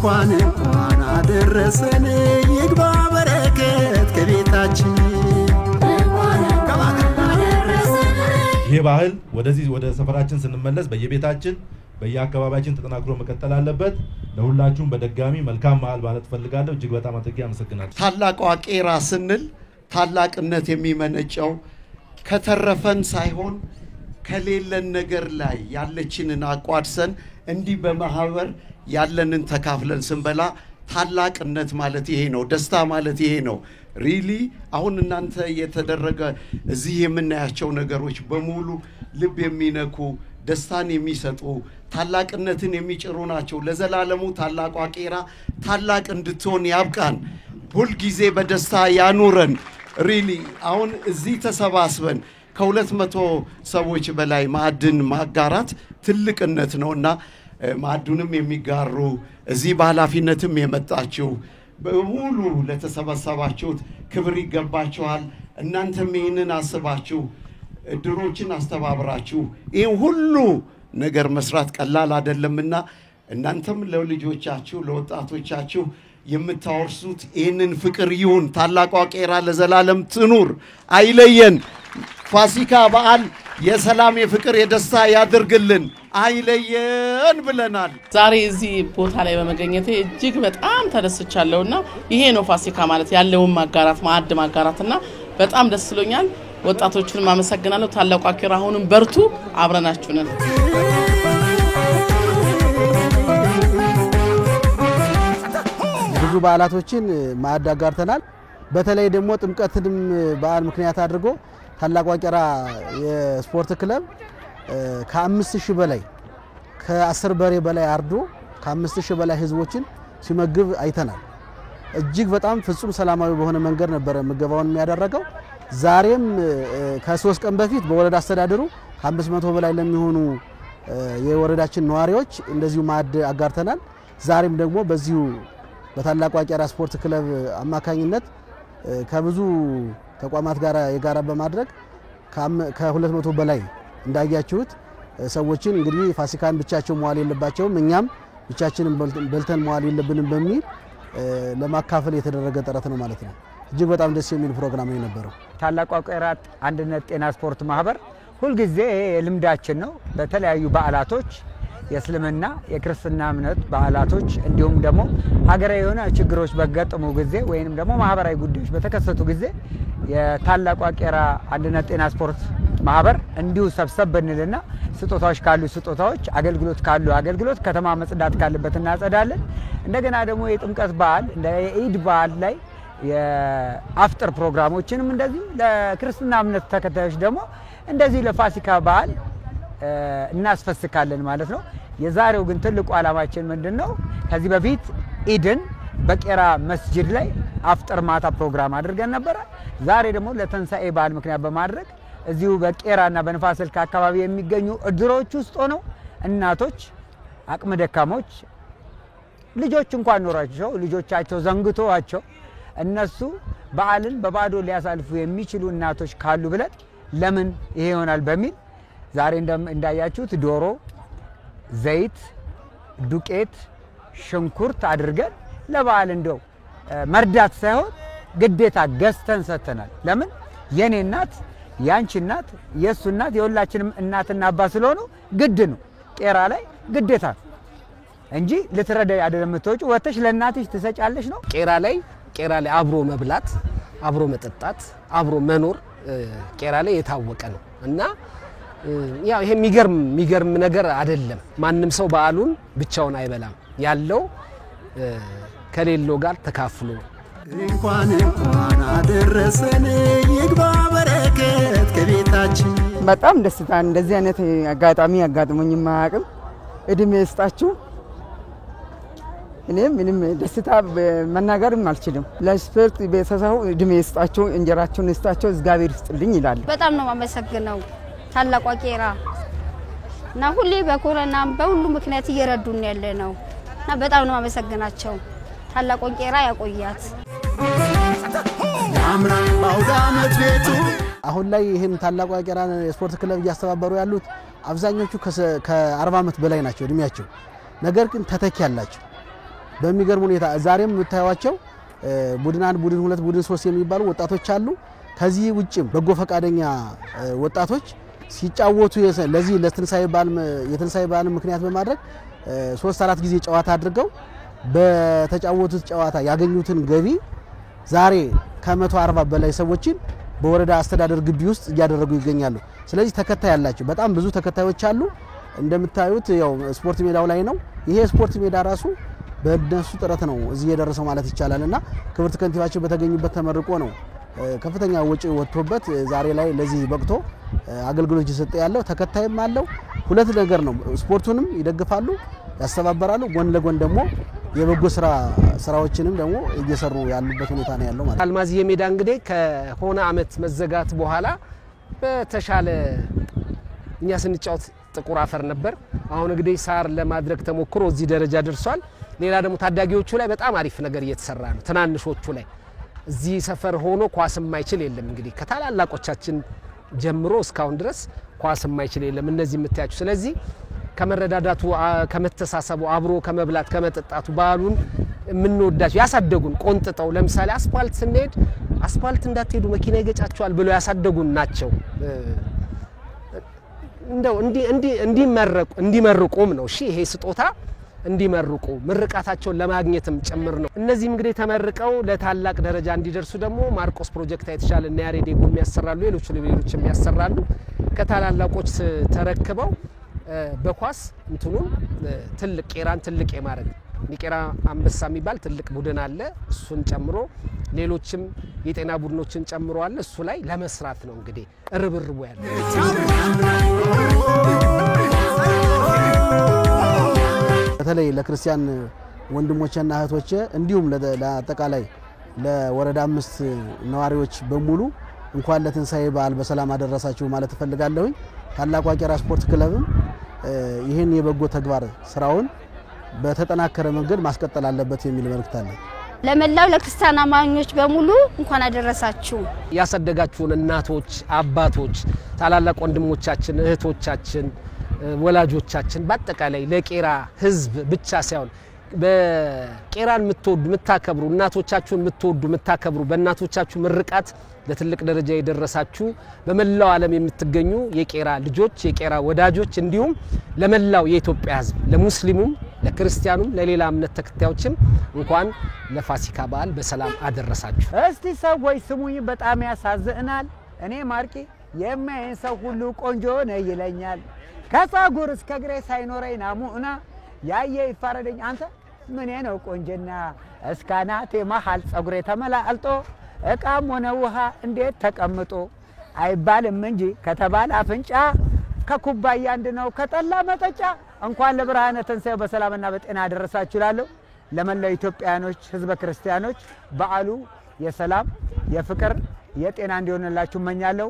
እንኳን አደረሰን ይግባ በረከት ከቤታችን ይሄ ባህል ወደ ሰፈራችን ስንመለስ በየቤታችን በየአካባቢያችን ተጠናክሮ መቀጠል አለበት። ለሁላችሁም በደጋሚ መልካም በዓል ማለት ፈልጋለሁ። እጅግ በጣም አመሰግናለሁ። ታላቋ ቄራ ስንል ታላቅነት የሚመነጨው ከተረፈን ሳይሆን ከሌለን ነገር ላይ ያለችንን አቋድሰን እንዲህ በማህበር ያለንን ተካፍለን ስንበላ ታላቅነት ማለት ይሄ ነው። ደስታ ማለት ይሄ ነው። ሪሊ አሁን እናንተ የተደረገ እዚህ የምናያቸው ነገሮች በሙሉ ልብ የሚነኩ ደስታን የሚሰጡ ታላቅነትን የሚጭሩ ናቸው። ለዘላለሙ ታላቋ ቄራ ታላቅ እንድትሆን ያብቃን። ሁል ጊዜ በደስታ ያኑረን። ሪሊ አሁን እዚህ ተሰባስበን ከ200 ሰዎች በላይ ማዕድን ማጋራት ትልቅነት ነውና ማዕዱንም የሚጋሩ እዚህ በኃላፊነትም የመጣችሁ በሙሉ ለተሰበሰባችሁት ክብር ይገባችኋል። እናንተም ይህንን አስባችሁ እድሮችን አስተባብራችሁ ይህን ሁሉ ነገር መስራት ቀላል አይደለምና እናንተም ለልጆቻችሁ ለወጣቶቻችሁ የምታወርሱት ይህንን ፍቅር ይሁን። ታላቋ ቄራ ለዘላለም ትኑር፣ አይለየን። ፋሲካ በዓል የሰላም የፍቅር የደስታ ያድርግልን፣ አይለየን ብለናል። ዛሬ እዚህ ቦታ ላይ በመገኘቴ እጅግ በጣም ተደስቻለሁና ይሄ ነው ፋሲካ ማለት ያለውን ማጋራት ማዕድ ማጋራትና በጣም ደስ ብሎኛል። ወጣቶቹን ማመሰግናለሁ። ታላቋ ቄራ አሁንም በርቱ፣ አብረናችሁ ነን። ብዙ በዓላቶችን ማዕድ አጋርተናል። በተለይ ደግሞ ጥምቀትንም በዓል ምክንያት አድርጎ ታላቋ ቄራ የስፖርት ክለብ ከ5000 በላይ ከ10 በሬ በላይ አርዶ ከ5000 በላይ ህዝቦችን ሲመግብ አይተናል። እጅግ በጣም ፍጹም ሰላማዊ በሆነ መንገድ ነበር ምገባውን የሚያደርገው። ዛሬም ከ3 ቀን በፊት በወረዳ አስተዳደሩ ከ500 በላይ ለሚሆኑ የወረዳችን ነዋሪዎች እንደዚሁ ማዕድ አጋርተናል። ዛሬም ደግሞ በዚሁ በታላቋ ቄራ ስፖርት ክለብ አማካኝነት ከብዙ ተቋማት ጋር የጋራ በማድረግ ከ200 በላይ እንዳያችሁት ሰዎችን እንግዲህ ፋሲካን ብቻቸው መዋል የለባቸውም እኛም ብቻችንን በልተን መዋል የለብንም በሚል ለማካፈል የተደረገ ጥረት ነው ማለት ነው። እጅግ በጣም ደስ የሚል ፕሮግራም ነው የነበረው። ታላቋ ቄራ አንድነት ጤና ስፖርት ማህበር ሁሉ ጊዜ ልምዳችን ነው። በተለያዩ በዓላቶች የእስልምና የክርስትና እምነት በዓላቶች እንዲሁም ደግሞ ሀገራዊ የሆነ ችግሮች በገጠሙ ጊዜ ወይንም ደግሞ ማህበራዊ ጉዳዮች በተከሰቱ ጊዜ የታላቋ ቄራ አንድነት ጤና ስፖርት ማህበር እንዲሁ ሰብሰብ ብንልና ስጦታዎች ካሉ ስጦታዎች፣ አገልግሎት ካሉ አገልግሎት፣ ከተማ መጽዳት ካለበት እናጸዳለን። እንደገና ደግሞ የጥምቀት በዓል እንደ የኢድ በዓል ላይ የአፍጥር ፕሮግራሞችንም እንደዚህ ለክርስትና እምነት ተከታዮች ደግሞ እንደዚህ ለፋሲካ በዓል እናስፈስካለን ማለት ነው። የዛሬው ግን ትልቁ ዓላማችን ምንድነው? ከዚህ በፊት ኢድን በቄራ መስጂድ ላይ አፍጥር ማታ ፕሮግራም አድርገን ነበር። ዛሬ ደግሞ ለተንሳኤ በዓል ምክንያት በማድረግ እዚሁ በቄራና በንፋስ ስልክ አካባቢ የሚገኙ እድሮች ውስጥ ሆነው እናቶች፣ አቅመ ደካሞች ልጆች እንኳን ኖራቸው ልጆቻቸው ዘንግቶዋቸው እነሱ በዓልን በባዶ ሊያሳልፉ የሚችሉ እናቶች ካሉ ብለን ለምን ይሄ ይሆናል በሚል ዛሬ እንዳያችሁት ዶሮ፣ ዘይት፣ ዱቄት፣ ሽንኩርት አድርገን ለበዓል እንደው መርዳት ሳይሆን ግዴታ ገዝተን ሰጥተናል። ለምን የኔ እናት ያንቺ እናት የሱ እናት የሁላችንም እናትና አባት ስለሆኑ ግድ ነው። ቄራ ላይ ግዴታ እንጂ ልትረዳ አይደለም የምትወጪ ወተሽ ለእናትሽ ትሰጫለሽ ነው። ቄራ ላይ አብሮ መብላት፣ አብሮ መጠጣት፣ አብሮ መኖር ቄራ ላይ የታወቀ ነው እና ያው ይሄ የሚገርም ነገር አይደለም። ማንም ሰው በዓሉን ብቻውን አይበላም። ያለው ከሌለው ጋር ተካፍሎ እንኳን አደረሰን ይግባ በረከት ከቤታችን። በጣም ደስታ እንደዚህ አይነት አጋጣሚ አጋጥሞኝ ማያውቅም። እድሜ ይስጣችሁ። እኔ ምንም ደስታ መናገርም አልችልም። ለስፖርት ቤተሰቡ እድሜ ይስጣችሁ፣ እንጀራችሁን ይስጣችሁ፣ እግዚአብሔር ይስጥልኝ ይላል። በጣም ነው ማመሰግነው ታላቋ ቄራ እና ሁሌ በኮሮና በሁሉ ምክንያት እየረዱን ያለ ነው እና በጣም ነው ማመሰግናቸው። ታላቋ ቄራ ያቆያት። አሁን ላይ ይሄን ታላቋ ቄራ ስፖርት ክለብ እያስተባበሩ ያሉት አብዛኞቹ ከ40 ዓመት በላይ ናቸው እድሜያቸው። ነገር ግን ተተኪ ያላቸው በሚገርም ሁኔታ ዛሬም የምታዩዋቸው ቡድን 1 ቡድን 2 ቡድን 3 የሚባሉ ወጣቶች አሉ። ከዚህ ውጭም በጎ ፈቃደኛ ወጣቶች ሲጫወቱ ለዚህ ለትንሳኤ በዓል ምክንያት በማድረግ 3-4 ጊዜ ጨዋታ አድርገው በተጫወቱት ጨዋታ ያገኙትን ገቢ ዛሬ ከ140 በላይ ሰዎችን በወረዳ አስተዳደር ግቢ ውስጥ እያደረጉ ይገኛሉ። ስለዚህ ተከታይ ያላቸው በጣም ብዙ ተከታዮች አሉ። እንደምታዩት ያው ስፖርት ሜዳው ላይ ነው። ይሄ ስፖርት ሜዳ ራሱ በእነሱ ጥረት ነው እዚህ የደረሰው ማለት ይቻላልና ክብርት ከንቲባችን በተገኙበት ተመርቆ ነው ከፍተኛ ወጪ ወጥቶበት ዛሬ ላይ ለዚህ በቅቶ አገልግሎት እየሰጠ ያለው። ተከታይም አለው። ሁለት ነገር ነው። ስፖርቱንም ይደግፋሉ፣ ያስተባበራሉ። ጎን ለጎን ደግሞ የበጎ ስራዎችንም ደግሞ እየሰሩ ያሉበት ሁኔታ ነው ያለው ማለት። አልማዝዬ ሜዳ እንግዲህ ከሆነ አመት መዘጋት በኋላ በተሻለ እኛ ስንጫወት ጥቁር አፈር ነበር። አሁን እንግዲህ ሳር ለማድረግ ተሞክሮ እዚህ ደረጃ ደርሷል። ሌላ ደግሞ ታዳጊዎቹ ላይ በጣም አሪፍ ነገር እየተሰራ ነው። ትናንሾቹ ላይ እዚህ ሰፈር ሆኖ ኳስ የማይችል የለም። እንግዲህ ከታላላቆቻችን ጀምሮ እስካሁን ድረስ ኳስ የማይችል የለም እነዚህ የምታያችሁ። ስለዚህ ከመረዳዳቱ ከመተሳሰቡ አብሮ ከመብላት ከመጠጣቱ ባህሉን የምንወዳቸው ያሳደጉን ቆንጥጠው ለምሳሌ አስፋልት ስንሄድ አስፋልት እንዳትሄዱ መኪና ይገጫቸዋል ብለው ያሳደጉን ናቸው። እንደው እንዲመርቁም ነው። እሺ ይሄ ስጦታ እንዲመርቁ ምርቃታቸውን ለማግኘትም ጭምር ነው። እነዚህም እንግዲህ ተመርቀው ለታላቅ ደረጃ እንዲደርሱ ደግሞ ማርቆስ ፕሮጀክት አይተሻል እና ያሬዴጎ የሚያሰራሉ ሌሎችም ያሰራሉ። ከታላላቆች ተረክበው በኳስ እንትኑን ትልቅ ቄራን ትልቅ የማረግ ኒቄራ አንበሳ የሚባል ትልቅ ቡድን አለ። እሱን ጨምሮ ሌሎችም የጤና ቡድኖችን ጨምሮ አለ። እሱ ላይ ለመስራት ነው እንግዲህ ርብርቡ ያለው። በተለይ ለክርስቲያን ወንድሞቼና እህቶቼ እንዲሁም ለአጠቃላይ ለወረዳ 5 ነዋሪዎች በሙሉ እንኳን ለትንሳኤ በዓል በሰላም አደረሳችሁ ማለት እፈልጋለሁ። ታላቁ ቄራ ስፖርት ክለብም ይሄን የበጎ ተግባር ስራውን በተጠናከረ መንገድ ማስቀጠል አለበት የሚል መልእክት አለ። ለመላው ለክርስቲያን አማኞች በሙሉ እንኳን አደረሳችሁ። ያሳደጋችሁን እናቶች፣ አባቶች፣ ታላላቅ ወንድሞቻችን፣ እህቶቻችን፣ ወላጆቻችን በአጠቃላይ ለቄራ ህዝብ ብቻ ሳይሆን በቄራን የምታከብሩ እናቶቻችሁን የምታከብሩ በእናቶቻችሁ ምርቃት ለትልቅ ደረጃ የደረሳችሁ በመላው ዓለም የምትገኙ የቄራ ልጆች የቄራ ወዳጆች እንዲሁም ለመላው የኢትዮጵያ ህዝብ ለሙስሊሙም ለክርስቲያኑም ለሌላ እምነት ተከታዮችም እንኳን ለፋሲካ በዓል በሰላም አደረሳችሁ። እስቲ ሰዎች ስሙኝ፣ በጣም ያሳዝናል። እኔ ማርቂ የማይን ሰው ሁሉ ቆንጆ ነው ይለኛል። ከፀጉር እስከ እግሬ ሳይኖረኝ ናሙና ያየ ይፋረደኝ። አንተ ምን ነው ቆንጆና እስካናቴ መሃል ፀጉሬ ተመላልጦ እቃም ሆነ ውሃ እንዴት ተቀምጦ አይባልም እንጂ ከተባለ አፍንጫ ከኩባያ አንድ ነው ከጠላ መጠጫ። እንኳን ለብርሃነ ትንሣኤው በሰላምና በጤና አደረሳችሁ እላለሁ። ለመላው ኢትዮጵያኖች ህዝበ ክርስቲያኖች በዓሉ የሰላም የፍቅር የጤና እንዲሆንላችሁ እመኛለሁ።